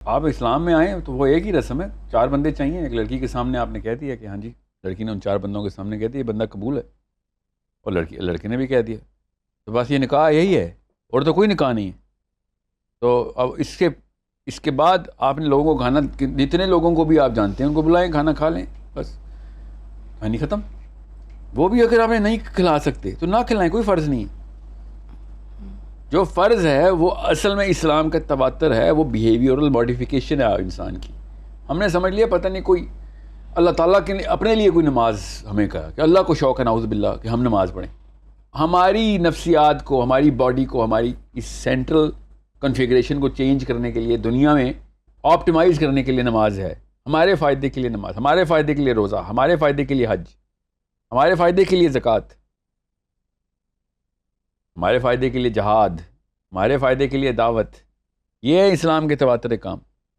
آپ اسلام میں آئیں تو وہ ایک ہی رسم ہے، 4 بندے چاہیے. ایک لڑکی کے سامنے آپ نے کہہ دیا کہ ہاں جی، لڑکی نے ان 4 بندوں کے سامنے کہہ دیا یہ بندہ قبول ہے، اور لڑکے نے بھی کہہ دیا، تو بس یہ نکاح یہی ہے، اور تو کوئی نکاح نہیں ہے. تو اب اس کے بعد آپ نے لوگوں کو کھانا، جتنے لوگوں کو بھی آپ جانتے ہیں ان کو بلائیں، کھانا کھا لیں، بس کہانی ختم. وہ بھی اگر آپ نے نہیں کھلا سکتے تو نہ کھلائیں، کوئی فرض نہیں ہے. جو فرض ہے وہ اصل میں اسلام کا تواتر ہے، وہ بیہیویئرل ماڈیفیکیشن ہے انسان کی. ہم نے سمجھ لیا پتہ نہیں کوئی اللہ تعالیٰ کے اپنے لیے کوئی نماز ہمیں کہا کہ اللہ کو شوق ہے نعوذ باللہ کہ ہم نماز پڑھیں. ہماری نفسیات کو، ہماری باڈی کو، ہماری اس سینٹرل کنفیگریشن کو چینج کرنے کے لیے، دنیا میں آپٹیمائز کرنے کے لیے نماز ہے. ہمارے فائدے کے لیے نماز، ہمارے فائدے کے لیے روزہ، ہمارے فائدے کے لیے حج، ہمارے فائدے کے لیے زکوٰۃ، ہمارے فائدے کے لیے جہاد، ہمارے فائدے کے لیے دعوت. یہ ہے اسلام کے تواتر کام.